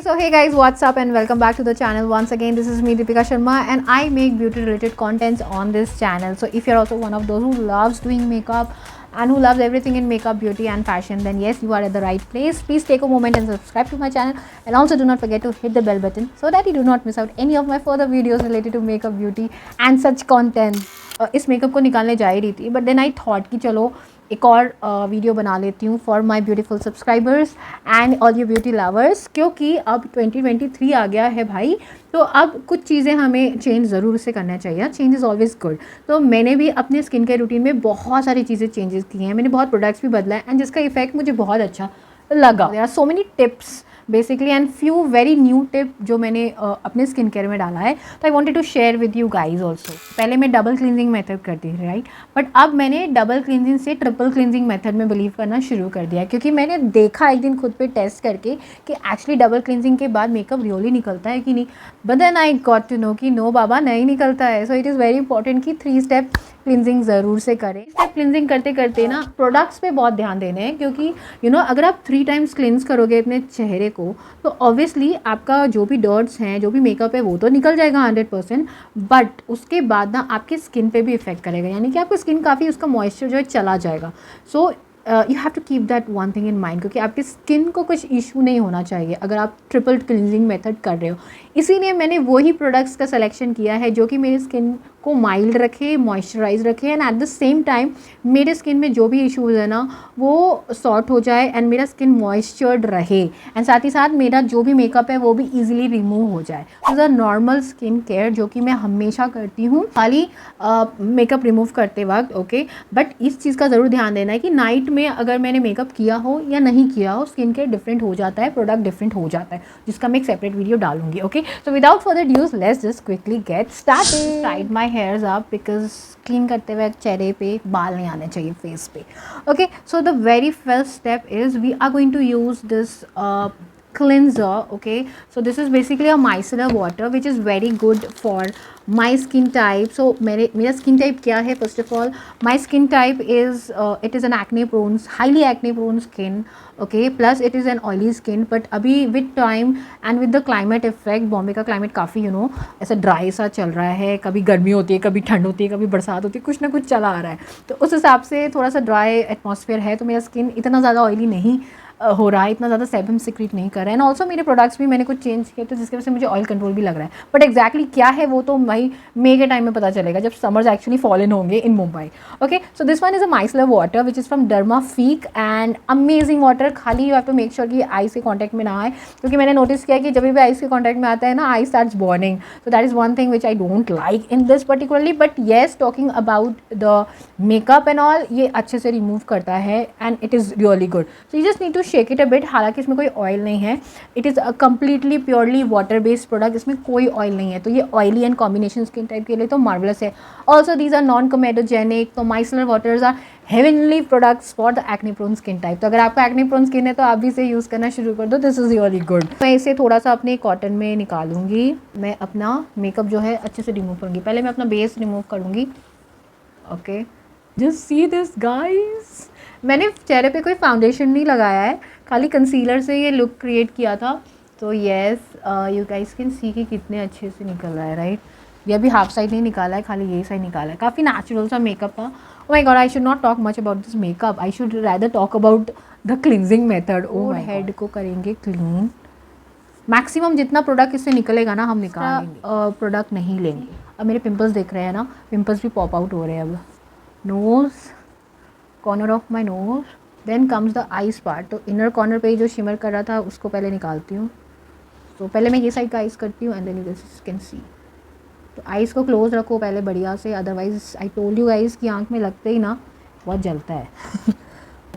So hey guys, what's up and welcome back to the channel once again. This is me Deepika Sharma and I make beauty related contents on this channel. So if you're also one of those who loves doing makeup and who loves everything in makeup, beauty and fashion, then yes, you are at the right place. Please take a moment and subscribe to my channel, and also do not forget to hit the bell button so that you do not miss out any of my further videos related to makeup, beauty and such content. इस makeup को निकालने जा ही रही थी, but then I thought कि चलो एक और वीडियो बना लेती हूँ for my beautiful subscribers and all your beauty lovers, क्योंकि अब 2023 आ गया है भाई. तो अब कुछ चीज़ें हमें चेंज ज़रूर से करना चाहिए. Change is always good. तो मैंने भी अपने स्किन केयर रूटीन में बहुत सारी चीज़ें चेंजेस की हैं. मैंने बहुत प्रोडक्ट्स भी बदला है एंड जिसका इफेक्ट मुझे बहुत अच्छा लगा. There are so many tips basically and few very new tip जो मैंने अपने स्किन केयर में डाला है. तो I wanted to share with you guys also. पहले मैं डबल क्लिनजिंग मेथड करती थी, राइट, बट अब मैंने डबल क्लिनजिंग से ट्रिपल क्लिनजिंग मेथड में बिलीव करना शुरू कर दिया, क्योंकि मैंने देखा एक दिन खुद पे टेस्ट करके कि एक्चुअली डबल क्लिनजिंग के बाद मेकअप रियली निकलता है कि नहीं. But then I got to know कि नो बाबा, नहीं निकलता है. So it is very important कि 3 स्टेप क्लिनजिंग ज़रूर से करें. स्टेप क्लिनजिंग करते करते ना प्रोडक्ट्स पे बहुत ध्यान देने हैं, क्योंकि अगर आप 3 टाइम्स क्लिनज करोगे अपने चेहरे को तो ऑब्वियसली आपका जो भी डर्ट्स हैं, जो भी मेकअप है, वो तो निकल जाएगा 100%. बट उसके बाद ना आपके स्किन पे भी इफेक्ट करेगा, यानी कि आपकी स्किन काफ़ी उसका मॉइस्चर जो है चला जाएगा. So you have to keep that one thing in mind, क्योंकि आपकी स्किन को कुछ इशू नहीं होना चाहिए अगर आप ट्रिपल क्लिनजिंग मेथड कर रहे हो. इसीलिए मैंने वही प्रोडक्ट्स का सिलेक्शन किया है जो कि मेरी स्किन को माइल्ड रखे, मॉइस्चराइज रखे and at the same time मेरे स्किन में जो भी इश्यूज़ है ना वो सॉर्ट हो जाए एंड मेरा स्किन मॉइस्चर्ड रहे एंड साथ ही साथ मेरा जो भी मेकअप है वो भी ईजिली रिमूव हो जाए. Is a normal skin care जो कि मैं हमेशा करती हूँ खाली मेकअप रिमूव करते वक्त. ओके, बट इस चीज़ का ज़रूर ध्यान देना है कि नाइट में अगर मैंने मेकअप किया हो या नहीं किया हो, स्किन केयर डिफरेंट हो जाता है, प्रोडक्ट डिफरेंट हो जाता है, जिसका मैं एक सेपरेट वीडियो डालूंगी. Okay, so without further dues let's just quickly get started. Tied my hairs up because clean करते हुए चेहरे पे बाल नहीं आने चाहिए फेस पे. Okay, so the very first step is we are going to use this cleanser. Okay, so this is basically a micellar water which is very good for my skin type. So मेरा skin type क्या है? First of all, my skin type is it is an acne prone, highly acne prone skin. Okay, plus it is an oily skin. But अभी with time and with the climate effect, Bombay का climate काफ़ी ऐसा dry सा चल रहा है. कभी गर्मी होती है, कभी ठंड होती है, कभी बरसात होती है, कुछ ना कुछ चला आ रहा है. तो उस हिसाब से थोड़ा सा ड्राई एटमॉस्फेयर है, तो मेरा स्किन इतना ज़्यादा ऑयली नहीं हो रहा है, इतना ज़्यादा सेबम सीक्रेट नहीं कर रहा है. एंड ऑल्सो मेरे प्रोडक्ट्स भी मैंने कुछ चेंज किए, तो जिसकी वजह से मुझे ऑयल कंट्रोल भी लग रहा है. बट एक्जैक्टली क्या है वो तो भाई मई के टाइम में पता चलेगा जब समर्स एक्चुअली फॉल इन होंगे in Mumbai. Okay, so this one is a micellar water which is from Dermafique and amazing water. खाली you have to make sure कि आइस के कॉन्टैक्ट में ना आए, क्योंकि मैंने नोटिस किया कि जब भी आइस के कॉन्टैक्ट में आता है ना, I starts burning. So that is one thing which I don't like in this particularly. But yes, talking about the makeup and all, ये अच्छे से रिमूव करता है and it is really good. So you just need to shake it a bit. हालांकि इसमें कोई oil नहीं है, it is a completely purely water based product, इसमें कोई ऑयल नहीं है. तो ये oily and combination skin type के लिए तो मार्वलस है. Also these are non comedogenic. तो micellar waters are heavenly products for the acne prone skin type. तो अगर आपका एक्ने प्रोन स्किन है तो आप भी इसे यूज़ करना शुरू कर दो. This is really good. मैं इसे थोड़ा सा अपने कॉटन में निकालूंगी. मैं अपना मेकअप जो है अच्छे से रिमूव करूँगी. पहले मैं अपना बेस रिमूव करूँगी. Okay, just see this guys. मैंने चेहरे पे कोई फाउंडेशन नहीं लगाया है, खाली कंसीलर से ये लुक क्रिएट किया था. तो yes, you guys can see कि कितने अच्छे से निकल रहा है, राइट. ये अभी हाफ साइड नहीं निकाला है, खाली ये साइड निकाला है. काफ़ी नेचुरल सा मेकअप था. Oh my God, I should not talk much about this makeup, I should rather talk about the cleansing method. Oh my head को करेंगे क्लीन. मैक्सिमम जितना प्रोडक्ट इससे निकलेगा ना हम निकालेंगे, प्रोडक्ट नहीं लेंगे. अब मेरे पिंपल्स देख रहे हैं ना, पिंपल्स भी पॉप आउट हो रहे हैं. अब nose, corner of my nose, then comes the eyes part. तो इनर कॉर्नर पे जो शिमर कर रहा था उसको पहले निकालती हूँ. तो पहले मैं ये साइड का आइस करती हूँ and then you can see. तो आइस को क्लोज रखो पहले बढ़िया से, otherwise I told you eyes की आँख में लगते ही ना बहुत जलता है.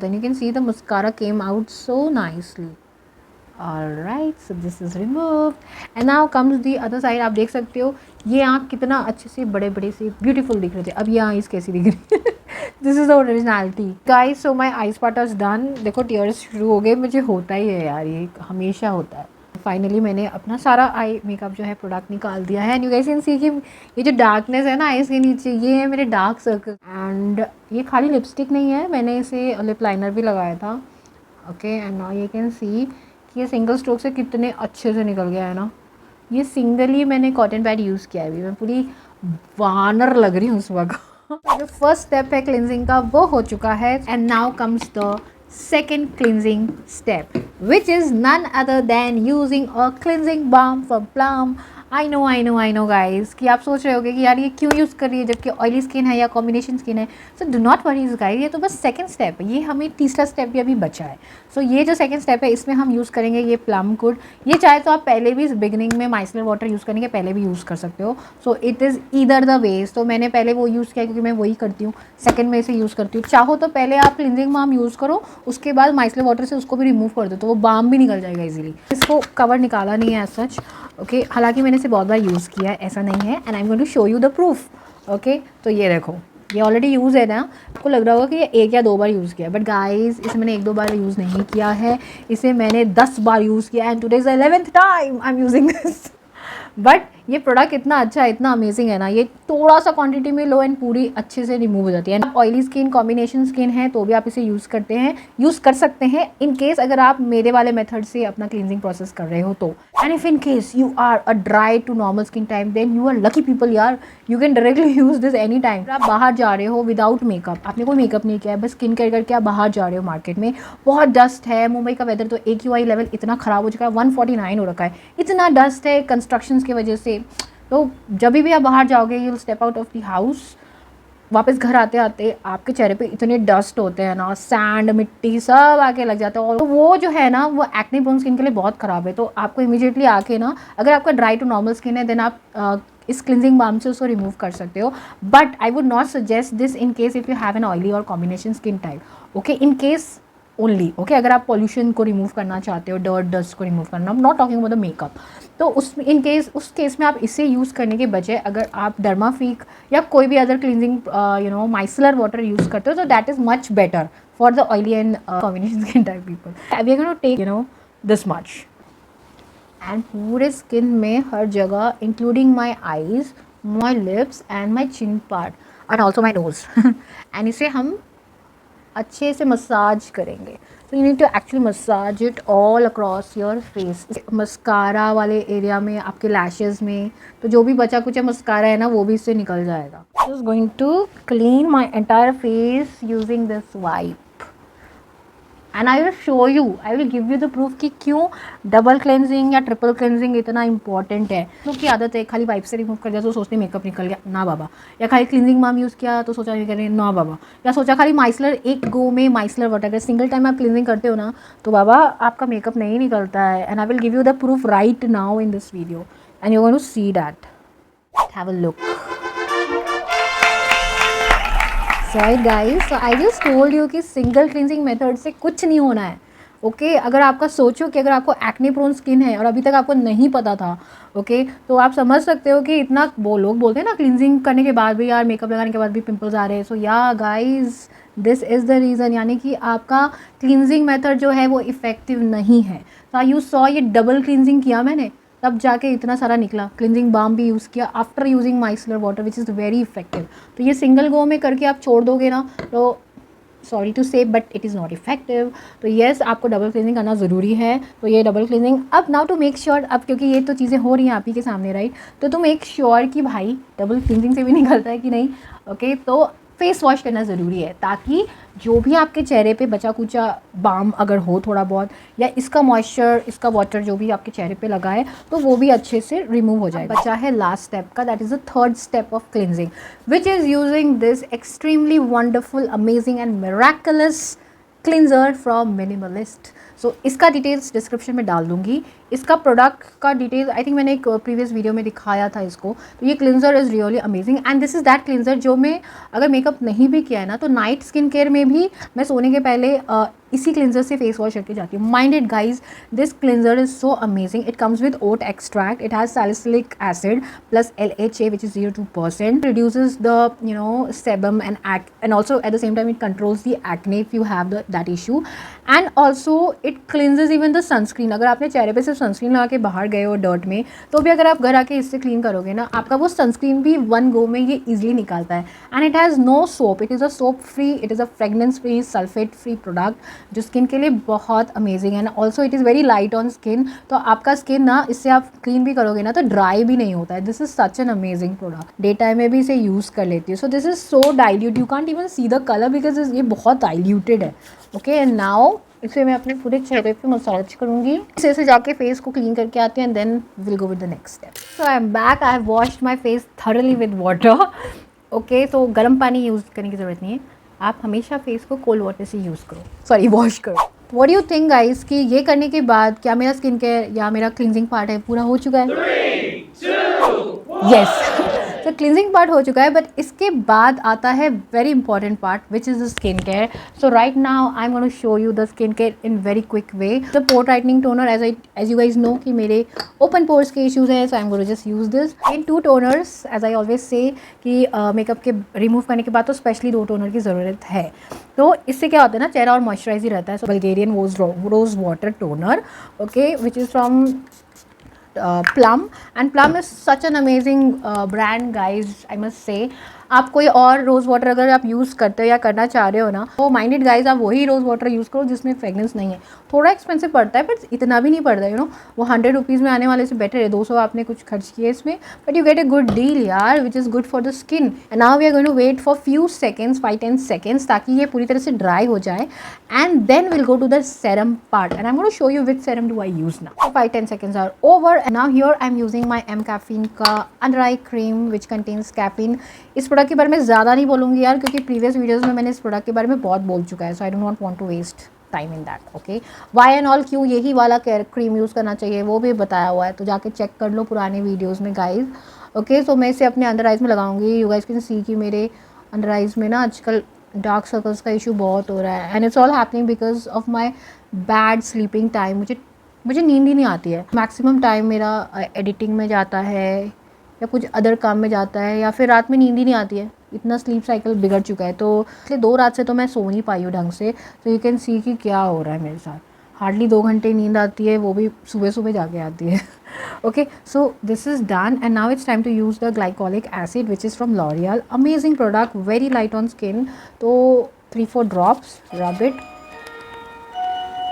Then you can see the mascara came out so nicely. Alright, so this is remove and now comes the other side. आप देख सकते हो ये आँख कितना अच्छे से बड़े बड़े से ब्यूटीफुल दिख रहे थे, अब ये आइस कैसी दिख रही है. This is the originality guys. So my ice part is done. देखो टीयर्स शुरू हो गए, मुझे होता ही है यार, ये हमेशा होता है. फाइनली मैंने अपना सारा आई मेकअप जो है प्रोडक्ट निकाल दिया है. And you guys can see कि ये जो डार्कनेस है ना आइस के नीचे, ये है मेरे डार्क सर्कल. एंड ये खाली लिपस्टिक नहीं है, मैंने इसे लिप लाइनर भी लगाया था. Okay, and now you can सी कि ये सिंगल स्ट्रोक से कितने अच्छे से निकल गया है ना। ये सिंगली मैंने कॉटन पैड यूज़ किया है अभी, मैं पूरी वानर लग रही हूँ उस वक्त। जो फर्स्ट स्टेप है क्लिनजिंग का वो हो चुका है, and now comes the second cleansing step, which is none other than using a cleansing balm from Plum. I know guys कि आप सोच रहे होगे कि यार ये क्यों यूज़ कर रही है जबकि ऑयली स्किन है या कॉम्बिनेशन स्किन है। So do not worries guys, ये तो बस सेकंड स्टेप है, ये हमें तीसरा स्टेप भी अभी बचा है। सो ये जो सेकंड स्टेप है इसमें हम यूज़ करेंगे ये प्लम गुड। ये चाहे तो आप पहले भी बिगिनिंग में माइसलर वाटर यूज़ करने के पहले भी यूज़ कर सकते हो। सो it is either the ways. तो मैंने पहले वो यूज़ किया क्योंकि मैं वही करती हूँ, सेकेंड में से यूज़ करती हूँ। चाहो तो पहले आप क्लिनजिंग बाम यूज़ करो, उसके बाद माइसलर वाटर से उसको भी रिमूव कर दो तो वो बाम भी निकल जाएगा इजीली। इसको कवर निकाला नहीं है सच, ओके। हालांकि मैंने इसे बहुत बार यूज़ किया है, ऐसा नहीं है, and I am going to show you the proof. Okay, तो ये देखो, ये ऑलरेडी यूज़ है ना। आपको लग रहा होगा कि ये 1 या 2 बार यूज़ किया है, बट गाइस इसे मैंने 1-2 बार यूज़ नहीं किया है, इसे मैंने 10 बार यूज़ किया है, and today is the 11th time I am using this. But ये प्रोडक्ट इतना अच्छा है, इतना अमेजिंग है ना, ये थोड़ा सा क्वांटिटी में लो एंड पूरी अच्छे से रिमूव हो जाती है। ऑयली स्किन, कॉम्बिनेशन स्किन है तो भी आप इसे यूज़ कर सकते हैं इन केस अगर आप मेरे वाले मेथड से अपना क्लींजिंग प्रोसेस कर रहे हो तो। And if in case you are a dry to normal skin type then you are lucky people यार, you can directly use this any time. आप बाहर जा रहे हो विदाउट मेकअप, आपने कोई मेकअप नहीं किया है, बस स्किन केयर करके आप बाहर जा रहे हो मार्केट में, बहुत डस्ट है, मुंबई का वेदर तो AQI लेवल इतना ख़राब हो चुका है, 149 हो रखा है, इतना डस्ट है कंस्ट्रक्शन की वजह से। तो जब भी आप बाहर जाओगे you will step out of the house, वापस घर आते आते आपके चेहरे पे इतने डस्ट होते हैं ना, सैंड, मिट्टी सब आके लग जाता है, और वो जो है ना वो एक्ने प्रोन स्किन के लिए बहुत ख़राब है। तो आपको इमीडिएटली आके ना, अगर आपका ड्राई टू नॉर्मल स्किन है देन आप इस क्लिनजिंग बाम से उसको रिमूव कर सकते हो। But I would not suggest this in case if you have an oily और combination skin type, okay, in case only, okay. अगर आप पॉल्यूशन को रिमूव करना चाहते हो, डर्ट डस्ट को रिमूव करना, not talking about the makeup, तो उस उस केस में आप इसे यूज़ करने के बजाय अगर आप डर्माफिक या कोई भी other cleansing micellar water use करते हो तो that is much better for the oily and combination skin type people. We are going to take this much and पूरे स्किन में हर जगह including my eyes, my lips and my chin part and also my nose and इसे हम अच्छे से massage करेंगे। तो you need to actually massage it all across your face. Mascara वाले एरिया में, आपके लैशेज़ में, तो जो भी बचा कुछ मस्कारा है ना वो भी इससे निकल जाएगा। Just going to clean my entire face using this wipe and I will show you, I will give you the proof कि क्यों डबल क्लेंजिंग या ट्रिपल क्लेंजिंग इतना इंपॉर्टेंट है। लोग की आदत है खाली वाइप से रिमूव कर दिया तो सोचते मेकअप निकल गया, ना बाबा। या खाली क्लींजिंग बाम यूज़ किया तो सोचा नहीं करें, ना बाबा। या सोचा खाली माइसलर, एक गो में माइसलर वाटर, अगर सिंगल टाइम आप क्लींजिंग करते हो ना तो बाबा आपका मेकअप नहीं निकलता है। And I will give you the proof right now in this video and you going to see that. Have a look. Right guys, so I just told you कि सिंगल क्लींजिंग मेथड से कुछ नहीं होना है, okay. अगर आपका सोचो कि अगर आपको एक्ने प्रोन स्किन है और अभी तक आपको नहीं पता था, ओके, तो आप समझ सकते हो कि इतना वो लोग बोलते हैं ना क्लींजिंग करने के बाद भी यार, मेकअप लगाने के बाद भी पिंपल्स आ रहे हैं। सो या guys, this is the reason, यानी कि आपका क्लींजिंग मेथड जो है वो इफ़ेक्टिव नहीं है। तो यू सॉ ये डबल क्लींजिंग किया मैंने तब जाके इतना सारा निकला। क्लिनजिंग बाम भी यूज़ किया after using micellar water which is very effective. तो ये सिंगल गो में करके आप छोड़ दोगे ना तो सॉरी टू से but it is not effective. तो येस, आपको डबल क्लीनिंग करना ज़रूरी है। तो ये डबल क्लीनिंग अब नाउ टू मेक श्योर, अब क्योंकि ये तो चीज़ें हो रही हैं आप ही के सामने, राइट, तो तुम मेक श्योर कि भाई डबल क्लीनिंग से भी निकलता है कि नहीं, ओके। तो फेस वॉश करना ज़रूरी है ताकि जो भी आपके चेहरे पे बचा कुचा बाम अगर हो थोड़ा बहुत, या इसका मॉइस्चर, इसका वाटर जो भी आपके चेहरे पे लगा है तो वो भी अच्छे से रिमूव हो जाएगा। बचा है लास्ट स्टेप का, that is the third step of cleansing which is using this extremely wonderful, amazing and miraculous cleanser from Minimalist. So इसका डिटेल्स डिस्क्रिप्शन में डाल दूंगी। इसका प्रोडक्ट का डिटेल आई थिंक मैंने एक प्रीवियस वीडियो में दिखाया था इसको। तो ये cleanser is really amazing and this is that cleanser जो मैं अगर मेकअप नहीं भी किया है ना तो नाइट स्किन केयर में भी मैं सोने के पहले इसी क्लिनजर से फेस वॉश करके जाती हूँ। Mind it guys, this cleanser is so amazing. It comes with oat extract, it has salicylic acid plus LHA which is 0.2%, reduces the sebum and also at the same time it controls the acne if you have that issue, and also it cleanses even the sunscreen। अगर आपने चेहरे पे सिर्फ sunscreen लगा के बाहर गए हो डर्ट में तो भी अगर आप घर आके इससे क्लीन करोगे ना, आपका वो सनस्क्रीन भी वन गो में ये इजीली निकालता है। And it has no soap, it is a soap free, it is a fragrance free, sulphate free product जो स्किन के लिए बहुत अमेजिंग है and also it is very light on skin. तो आपका स्किन ना इससे आप क्लीन भी करोगे ना तो ड्राई भी नहीं होता है। This is such an amazing product. Day time में भी इसे यूज़ कर लेती हूँ। सो this is so dilute, you can't even see the colour because ये बहुत डाइल्यूटेड है। ओके एंड नाउ इसे मैं अपने पूरे चेहरे पे मसाज करूँगी। इसे जाके फेस को क्लीन करके आते हैं and then will go with the next step. So I am back, I have washed my face thoroughly with water. Okay, तो गर्म पानी यूज़ करने की ज़रूरत नहीं है, आप हमेशा फेस को कोल्ड वाटर से यूज़ करो, सॉरी वॉश करो। What do you think guys कि ये करने के बाद क्या मेरा स्किन केयर या मेरा क्लिनजिंग पार्ट है पूरा हो चुका है? 3, 2, 1 यस। तो क्लिनजिंग पार्ट हो चुका है, बट इसके बाद आता है very important part which is the skin care. So right now I am gonna show you the skin care in very quick way. The pore tightening toner, as you guys know कि मेरे open pores के issues हैं, so I am gonna just use this in 2 toners. As I always say कि makeup के remove करने के बाद तो स्पेशली 2 टोनर की ज़रूरत है। तो इससे क्या होता है ना, चेहरा और मॉइस्चराइज ही रहता है। So Bulgarian rose water toner, okay, which is from Plum, and Plum is such an amazing brand guys, I must say। आप कोई और रोज़ वाटर अगर आप यूज़ करते हो या करना चाह रहे हो ना, तो माइंडेड गाइज आप वही रोज़ वाटर यूज़ करो जिसमें फ्रेगनेंस नहीं है। थोड़ा एक्सपेंसिव पड़ता है बट इतना भी नहीं पड़ता, यू नो, वो 100 रुपीज़ में आने वाले से बेटर है 200 आपने कुछ खर्च किए इसमें, but you get a good deal यार, which is good for the skin. And now we are going to wait for few seconds, 5-10 seconds, ताकि ये पूरी तरह से ड्राई हो जाए and then will go to the serum part and I am going to show you which serum do I use now. 5-10 seconds are over and now here I am using my M caffeine का under eye cream which contains caffeine. इस product के बारे में ज़्यादा नहीं बोलूँगी यार, क्योंकि प्रीवियस वीडियोज़ में मैंने इस प्रोडक्ट के बारे में बहुत बोल चुका है। So I don't not want to waste time in that. Okay, why and all, क्यों यही वाला क्रीम यूज़ करना चाहिए वो भी बताया हुआ है, तो जाके चेक कर लो पुराने वीडियोज़ में गाइज। ओके, सो मैं इसे अपने अंडर आइज़ में लगाऊंगी। यू गाइज कैन सी कि मेरे अंडर आइज़ में ना आजकल डार्क सर्कल्स का इशू बहुत हो रहा है and it's all happening because of my bad sleeping time. मुझे नींद ही नहीं आती है। मैक्सिमम टाइम मेरा एडिटिंग में जाता है या कुछ अदर काम में जाता है, या फिर रात में नींद ही नहीं आती है, इतना स्लीप साइकिल बिगड़ चुका है। तो इसलिए 2 रात से तो मैं सो नहीं पाई हूँ ढंग से। तो यू कैन सी कि क्या हो रहा है मेरे साथ। हार्डली 2 घंटे नींद आती है, वो भी सुबह सुबह जाके आती है। Okay, so this is done and now it's time to use the glycolic acid which is from L'Oreal. Amazing product, very light on skin. तो 3-4 ड्रॉप्स, रब इट।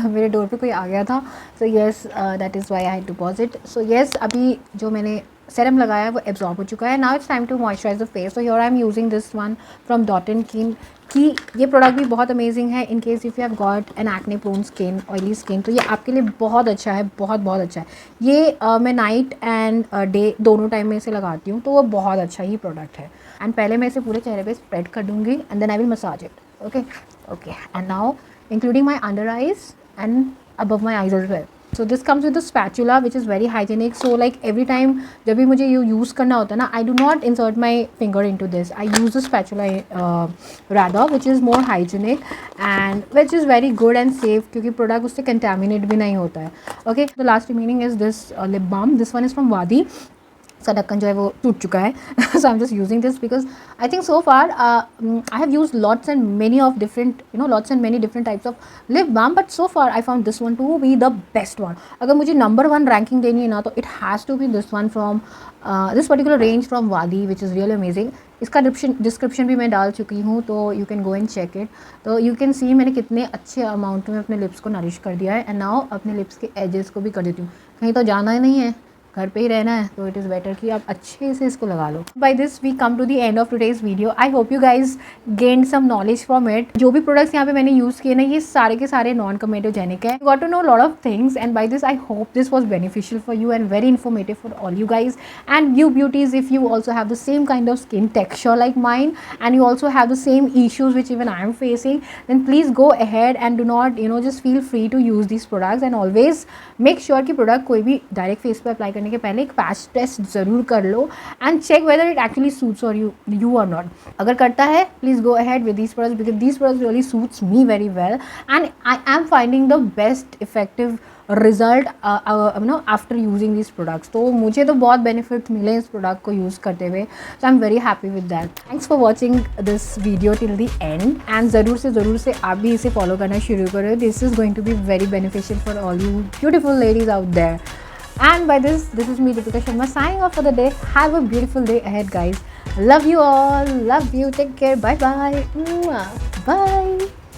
मेरे डोर पे कोई आ गया था, so yes that is why I had to pause it. So yes, अभी जो मैंने सेरम लगाया है वो एब्जॉर्ब हो चुका है। Now it's time to moisturise the face. So here I am using this one from dot and key कि ये प्रोडक्ट भी बहुत अमेजिंग है in case if you have got an acne prone skin, oily skin, तो ये आपके लिए बहुत अच्छा है, बहुत बहुत अच्छा है। ये मैं नाइट एंड डे दोनों टाइम में इसे लगाती हूँ, तो वो बहुत अच्छा ही प्रोडक्ट है। एंड पहले मैं इसे पूरे चेहरे पे स्प्रेड कर दूँगी and then I will massage it. Okay okay, and now including my under eyes and above my eyes as well. So this comes with a spatula which is very hygienic. So like every time जब भी मुझे ये use करना होता है ना, I do not insert my finger into this. I use the spatula rather, which is more hygienic and which is very good and safe, क्योंकि product उससे कंटेमिनेट भी नहीं होता है। Okay, the last remaining is this lip balm. This one is from Wadi. इसका ढक्कन जो है वो टूट चुका है। So I am just using this because I think so far I have use lots and many of different lots and many different types of lip balm, but so far I found this one to be the best one. अगर मुझे number 1 ranking देनी है ना, तो it has to be this one from this particular range from Vaadi which is really amazing. इसका description भी मैं डाल चुकी हूँ, तो you can go and check it. तो यू कैन सी मैंने कितने अच्छे अमाउंट में अपने लिप्स को नरिश कर दिया है एंड नाउ अपने लिप्स के एजेस को भी कर देती हूँ। कहीं तो जाना ही नहीं है, घर पे ही रहना है, तो इट इज़ बेटर कि आप अच्छे से इसको लगा लो। By this we come to the end of today's video. I hope you guys gain some knowledge from it. जो भी प्रोडक्ट्स यहाँ पे मैंने यूज़ किए ना, ये सारे के सारे नॉन कमेटोजेनिक है। Got to know lot of things and by this I hope this was beneficial for you and very informative for all you guys and you beauties. If you also have the same kind of skin texture like mine and you also have the same issues which even I am facing, then please go ahead and do not just feel free to use these products and always make sure कि product कोई भी direct face पे apply करने के पहले एक patch test ज़रूर कर लो and check whether it actually suits और you or not. अगर करता है, please go ahead with these products because these products really suits me very well and I am finding the best effective result after using this products. तो मुझे तो बहुत benefits मिले इस प्रोडक्ट को यूज़ करते हुए, so I am very happy with that. Thanks for watching this video till the end and ज़रूर से आप भी इसे फॉलो करना शुरू करो। This is going to be very beneficial for all you beautiful ladies out there. And by this is me, Deepika Sharma, signing off for the day. Have a beautiful day ahead, guys. Love you all. Love you. Take care. Bye-bye. Bye.